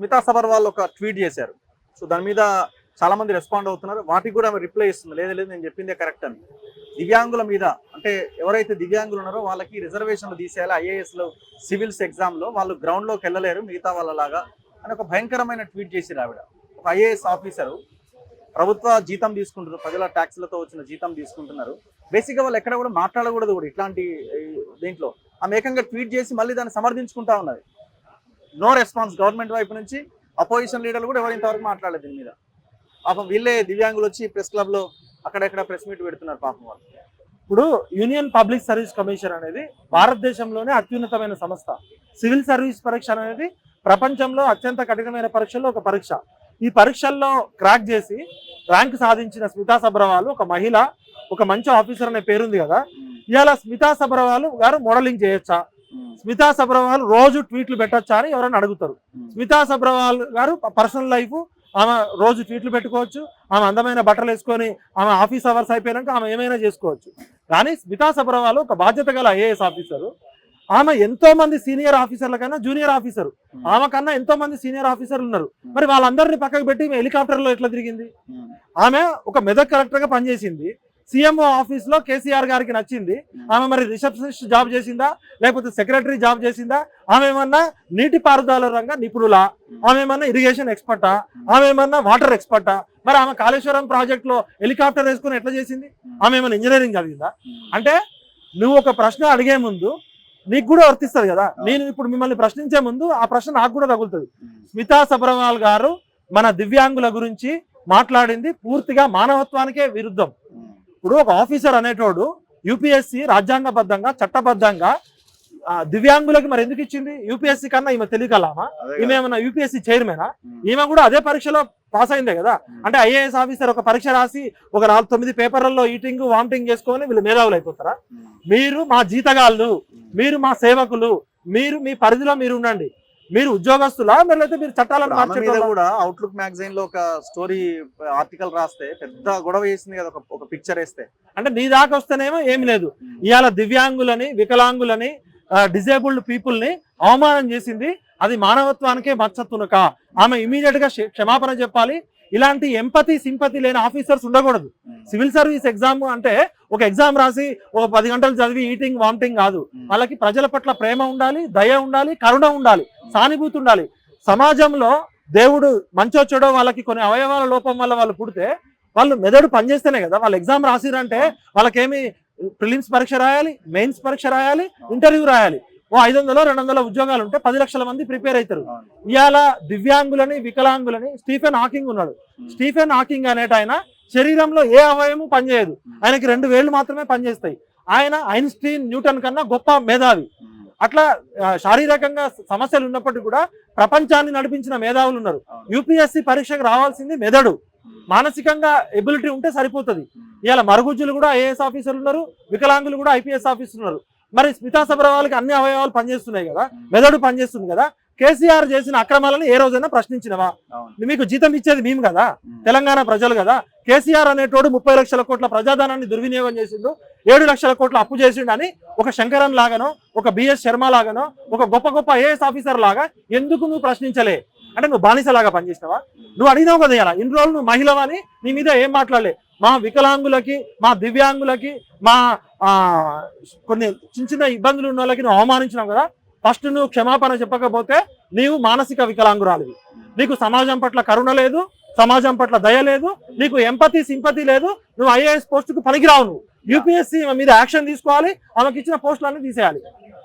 స్మితా సబర్వాల్ ఒక ట్వీట్ చేశారు. సో దాని మీద చాలా మంది రెస్పాండ్ అవుతున్నారు. వాటికి కూడా ఆమె రిప్లై ఇస్తుంది, లేదు నేను చెప్పిందే కరెక్ట్ అని. దివ్యాంగుల మీద అంటే ఎవరైతే దివ్యాంగులు ఉన్నారో వాళ్ళకి రిజర్వేషన్లు తీసేయాలి, ఐఏఎస్లో సివిల్స్ ఎగ్జామ్లో వాళ్ళు గ్రౌండ్లోకి వెళ్ళలేరు మిగతా వాళ్ళలాగా అని ఒక భయంకరమైన ట్వీట్ చేసిరు ఆవిడ. ఒక ఐఏఎస్ ఆఫీసరు ప్రభుత్వ జీతం తీసుకుంటున్నారు, ప్రజల ట్యాక్స్లతో వచ్చిన జీతం తీసుకుంటున్నారు. బేసిక్గా వాళ్ళు ఎక్కడ కూడా మాట్లాడకూడదు కూడా ఇట్లాంటి దీంట్లో. ఆమె ఏకంగా ట్వీట్ చేసి మళ్ళీ దాన్ని సమర్థించుకుంటా ఉన్నది. నో రెస్పాన్స్ గవర్నమెంట్ వైపు నుంచి. అపోజిషన్ లీడర్లు కూడా ఎవరు ఇంతవరకు మాట్లాడలేదు దీని మీద. పాపం వీళ్ళే దివ్యాంగులు వచ్చి ప్రెస్ క్లబ్లో అక్కడెక్కడ ప్రెస్ మీట్ పెడుతున్నారు పాపం వాళ్ళు. ఇప్పుడు యూనియన్ పబ్లిక్ సర్వీస్ కమిషన్ అనేది భారతదేశంలోనే అత్యున్నతమైన సంస్థ. సివిల్ సర్వీస్ పరీక్ష అనేది ప్రపంచంలో అత్యంత కఠినమైన పరీక్షల్లో ఒక పరీక్ష. ఈ పరీక్షల్లో క్రాక్ చేసి ర్యాంక్ సాధించిన స్మితా సబర్వాల్ ఒక మహిళ, ఒక మంచి ఆఫీసర్ అనే పేరుంది కదా. ఇవాళ స్మితా సబర్వాల్ గారు మోడలింగ్ చేయొచ్చా, స్మితా సబర్వాల్ రోజు ట్వీట్లు పెట్టొచ్చా అని ఎవరైనా అడుగుతారు. స్మితా సబర్వాల్ గారు పర్సనల్ లైఫ్, ఆమె రోజు ట్వీట్లు పెట్టుకోవచ్చు, ఆమె అందమైన బట్టలు వేసుకొని ఆమె ఆఫీస్ అవర్స్ అయిపోయాక ఆమె ఏమైనా చేసుకోవచ్చు. కానీ స్మితా సబర్వాల్ ఒక బాధ్యత గల ఐఏఎస్ ఆఫీసరు. ఆమె ఎంతో మంది సీనియర్ ఆఫీసర్ల కన్నా జూనియర్ ఆఫీసరు, ఆమె కన్నా ఎంతో మంది సీనియర్ ఆఫీసర్లు ఉన్నారు. మరి వాళ్ళందరినీ పక్కకు పెట్టి హెలికాప్టర్లో ఎట్లా తిరిగింది? ఆమె ఒక మెదక్ కలెక్టర్గా పనిచేసింది. సీఎంఓ ఆఫీస్లో కేసీఆర్ గారికి నచ్చింది. ఆమె మరి రిసెప్షనిస్ట్ జాబ్ చేసిందా, లేకపోతే సెక్రటరీ జాబ్ చేసిందా? ఆమె ఏమన్నా నీటిపారుదల రంగ నిపుణులా? ఆమె ఏమన్నా ఇరిగేషన్ ఎక్స్పర్టా? ఆమె ఏమన్నా వాటర్ ఎక్స్పర్టా? మరి ఆమె కాళేశ్వరం ప్రాజెక్టులో హెలికాప్టర్ వేసుకుని ఎట్లా చేసింది? ఆమె ఏమన్నా ఇంజనీరింగ్ చదివిందా? అంటే నువ్వు ఒక ప్రశ్న అడిగే ముందు నీకు కూడా వర్తిస్తుంది కదా. నేను ఇప్పుడు మిమ్మల్ని ప్రశ్నించే ముందు ఆ ప్రశ్న నాకు కూడా తగులుతుంది. స్మితా సబర్వాల్ గారు మన దివ్యాంగుల గురించి మాట్లాడింది పూర్తిగా మానవత్వానికే విరుద్ధం. ఇప్పుడు ఒక ఆఫీసర్ అనేటోడు యూపీఎస్సీ రాజ్యాంగబద్ధంగా చట్టబద్ధంగా దివ్యాంగులకి మరి ఎందుకు ఇచ్చింది? యూపీఎస్సీ కన్నా ఈమె తెలియకలామా? ఈమె ఏమన్నా యూపీఎస్సీ చైర్మనా? ఈమె కూడా అదే పరీక్షలో పాస్ అయిందే కదా. అంటే ఐఏఎస్ ఆఫీసర్ ఒక పరీక్ష రాసి ఒక 4-9 పేపర్లలో ఈటింగ్ వామిటింగ్ చేసుకొని వీళ్ళు మేధావులు అయిపోతారా? మీరు మా జీతగాళ్ళు, మీరు మా సేవకులు, మీరు మీ పరిధిలో మీరు ఉండండి. మీరు ఉద్యోగస్తులా లేకపోతే మీరు చట్టాలను మార్చడం? కూడా అవుట్లుక్ మ్యాగజైన్ లో ఒక స్టోరీ ఆర్టికల్ రాస్తే పెద్ద గొడవ చేసింది కదా, ఒక పిక్చర్ వేస్తే. అంటే నీ దాకా వస్తేనేమో ఏమి లేదు. ఇవాళ దివ్యాంగులని, వికలాంగులని, డిజేబుల్డ్ పీపుల్ ని అవమానం చేసింది. అది మానవత్వానికే మచ్చతునక. ఆమె ఇమీడియట్ గా క్షమాపణ చెప్పాలి. ఇలాంటి ఎంపతి సింపతి లేని ఆఫీసర్స్ ఉండకూడదు. సివిల్ సర్వీస్ ఎగ్జామ్ అంటే ఒక ఎగ్జామ్ రాసి ఒక 10 గంటలు చదివి ఈటింగ్ వామిటింగ్ కాదు. వాళ్ళకి ప్రజల పట్ల ప్రేమ ఉండాలి, దయ ఉండాలి, కరుణ ఉండాలి, సానుభూతి ఉండాలి. సమాజంలో దేవుడు మంచో చెడో వాళ్ళకి కొన్ని అవయవాల లోపం వల్ల వాళ్ళు పుడితే వాళ్ళు మెదడు పనిచేస్తేనే కదా. వాళ్ళు ఎగ్జామ్ రాసిరంటే వాళ్ళకేమి ప్రిలిమ్స్ పరీక్ష రాయాలి, మెయిన్స్ పరీక్ష రాయాలి, ఇంటర్వ్యూ రాయాలి. ఓ 500-200 ఉద్యోగాలు ఉంటే 10 లక్షల మంది ప్రిపేర్ అవుతారు. ఇవాళ దివ్యాంగులని, వికలాంగులని స్టీఫెన్ హాకింగ్ ఉన్నాడు. స్టీఫెన్ హాకింగ్ అనేట ఆయన శరీరంలో ఏ అవయవము పనిచేయదు. ఆయనకి 2 వేళ్లు మాత్రమే పనిచేస్తాయి. ఆయన ఐన్స్టీన్, న్యూటన్ కన్నా గొప్ప మేధావి. అట్లా శారీరకంగా సమస్యలు ఉన్నప్పటికీ కూడా ప్రపంచాన్ని నడిపించిన మేధావులు ఉన్నారు. యూపీఎస్సీ పరీక్షకు రావాల్సింది మెదడు, మానసికంగా ఎబిలిటీ ఉంటే సరిపోతుంది. ఇవాళ మరుగుజ్జులు కూడా ఐఏఎస్ ఆఫీసర్లు ఉన్నారు, వికలాంగులు కూడా ఐపీఎస్ ఆఫీసర్లు ఉన్నారు. మరి స్మితా సబర్వాల్కి అన్ని అవయవాలు పనిచేస్తున్నాయి కదా, మెదడు పనిచేస్తుంది కదా. కేసీఆర్ చేసిన అక్రమాలను ఏ రోజైనా ప్రశ్నించినవా? మీకు జీతం ఇచ్చేది మేము కదా, తెలంగాణ ప్రజలు కదా. కేసీఆర్ అనేటోడు 30 లక్షల కోట్ల ప్రజాధనాన్ని దుర్వినియోగం చేసిండు, 7 లక్షల కోట్ల అప్పు చేసిండు అని ఒక శంకరన్ లాగానో, ఒక బిఎస్ శర్మ లాగానో, ఒక గొప్ప ఐఏఎస్ ఆఫీసర్ లాగా ఎందుకు నువ్వు ప్రశ్నించలే? అంటే నువ్వు బానిసలాగా పనిచేసినావా? నువ్వు అడిగినావు కదా ఇలా ఇన్ని రోజులు నువ్వు మహిళవని, నీ మీద ఏం మాట్లాడలే. మా వికలాంగులకి, మా దివ్యాంగులకి, మా కొన్ని చిన్న ఇబ్బందులు ఉన్న వాళ్ళకి నువ్వు అవమానించినావు కదా. ఫస్ట్ నువ్వు క్షమాపణ చెప్పకపోతే నీవు మానసిక వికలాంగురాలివి. నీకు సమాజం పట్ల కరుణ లేదు, సమాజం పట్ల దయ లేదు, నీకు ఎంపతి సింపతి లేదు. నువ్వు ఐఏఎస్ పోస్టుకు పనికిరావు. నువ్వు యూపీఎస్సీ మీద యాక్షన్ తీసుకోవాలి, ఆమెకి ఇచ్చిన పోస్టులన్నీ తీసేయాలి.